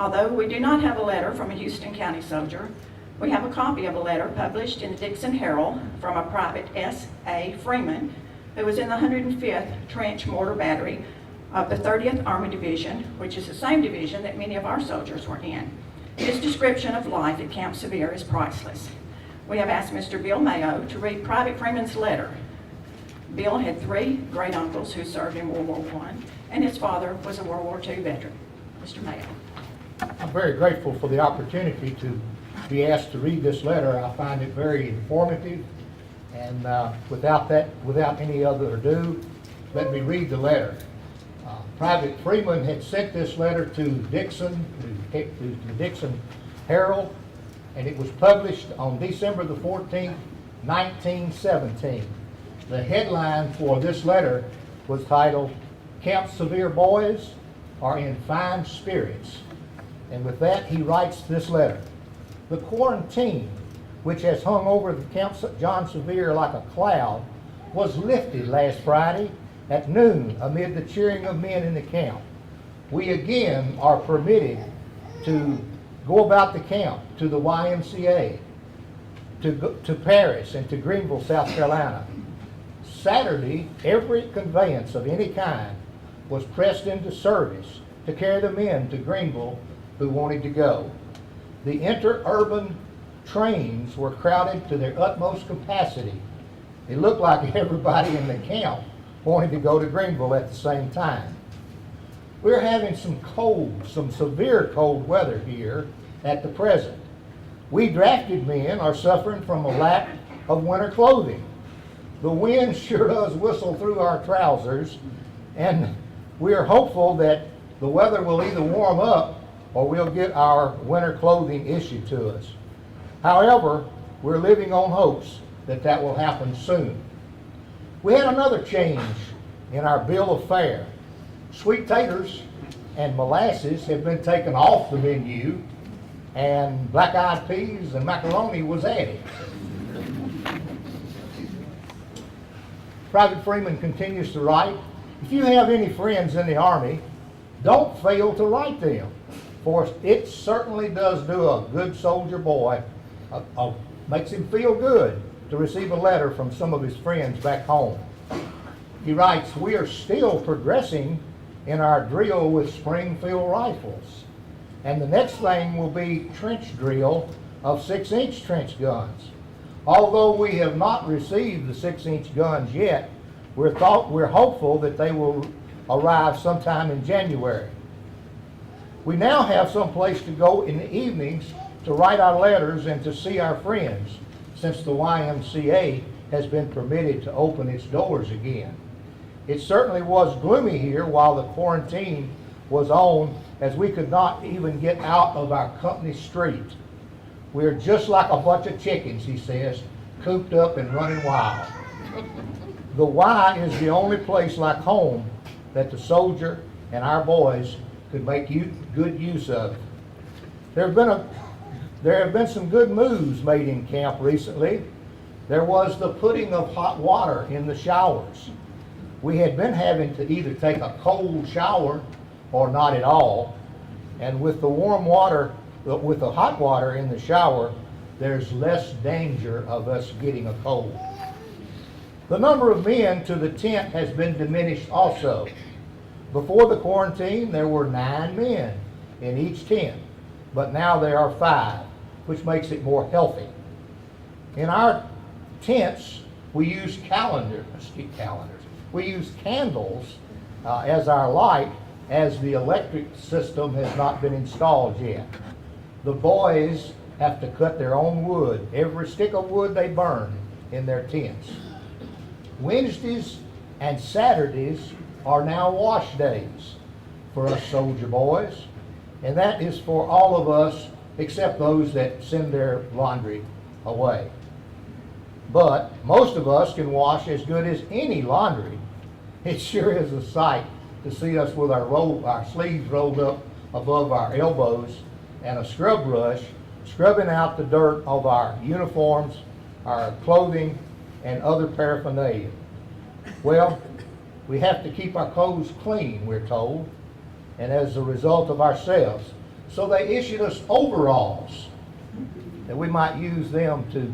Although we do not have a letter from a Houston County soldier, we have a copy of a letter published in the Dixon Herald from a private S.A. Freeman, who was in the 105th Trench Mortar Battery of the 30th Army Division, which is the same division that many of our soldiers were in. His description of life at Camp Sevier is priceless. We have asked Mr. Bill Mayo to read Private Freeman's letter. Bill had 3 great uncles who served in World War I, and his father was a World War II veteran. Mr. Mayo. I'm very grateful for the opportunity to be asked to read this letter. I find it very informative, and without any other ado, let me read the letter. Private Freeman had sent this letter to Dixon, to the Dixon Herald, and it was published on December the 14th, 1917. The headline for this letter was titled, "Camp Sevier Boys Are in Fine Spirits." And with that, he writes this letter. The quarantine, which has hung over the Camp John Sevier like a cloud, was lifted last Friday at noon amid the cheering of men in the camp. We again are permitted to go about the camp, to the YMCA, to Paris, and to Greenville, South Carolina. Saturday, every conveyance of any kind was pressed into service to carry the men to Greenville who wanted to go. The interurban trains were crowded to their utmost capacity. It looked like everybody in the camp wanted to go to Greenville at the same time. We're having some severe cold weather here at the present. We drafted men are suffering from a lack of winter clothing. The wind sure does whistle through our trousers, and we are hopeful that the weather will either warm up or we'll get our winter clothing issued to us. However, we're living on hopes that that will happen soon. We had another change in our bill of fare. Sweet taters and molasses have been taken off the menu, and black-eyed peas and macaroni was added. Private Freeman continues to write, if you have any friends in the Army, don't fail to write them, for it certainly does do a good soldier boy, makes him feel good to receive a letter from some of his friends back home. He writes, we are still progressing in our drill with Springfield rifles, and the next thing will be trench drill of 6-inch trench guns. Although we have not received the 6-inch guns yet, we're hopeful that they will arrive sometime in January. We now have some place to go in the evenings to write our letters and to see our friends, since the YMCA has been permitted to open its doors again. It certainly was gloomy here while the quarantine was on, as we could not even get out of our company street. We're just like a bunch of chickens, he says, cooped up and running wild. The Y is the only place like home that the soldier and our boys could make good use of. There have been some good moves made in camp recently. There was the putting of hot water in the showers. We had been having to either take a cold shower or not at all. And with the warm water, with the hot water in the shower, there's less danger of us getting a cold. The number of men to the tent has been diminished also. Before the quarantine, there were 9 men in each tent, but now there are 5, which makes it more healthy. In our tents, we use We use candles as our light, as the electric system has not been installed yet. The boys have to cut their own wood, every stick of wood they burn in their tents. Wednesdays and Saturdays are now wash days for us soldier boys, and that is for all of us except those that send their laundry away. But most of us can wash as good as any laundry. It sure is a sight to see us with our sleeves rolled up above our elbows and a scrub brush scrubbing out the dirt of our uniforms, our clothing, and other paraphernalia. Well, we have to keep our clothes clean, we're told, and as a result of ourselves, So they issued us overalls, that we might use them to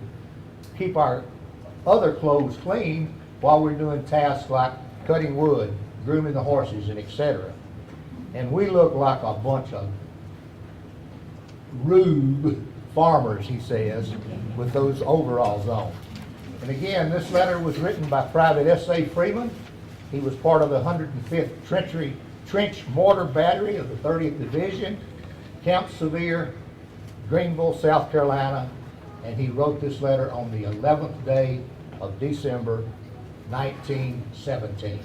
keep our other clothes clean while we're doing tasks like cutting wood, grooming the horses, and etc. And we look like a bunch of rube farmers, he says, with those overalls on. And again, this letter was written by Private S.A. Freeman. He was part of the 105th Trench Mortar Battery of the 30th Division, Camp Sevier, Greenville, South Carolina, and he wrote this letter on the 11th day of December, 1917.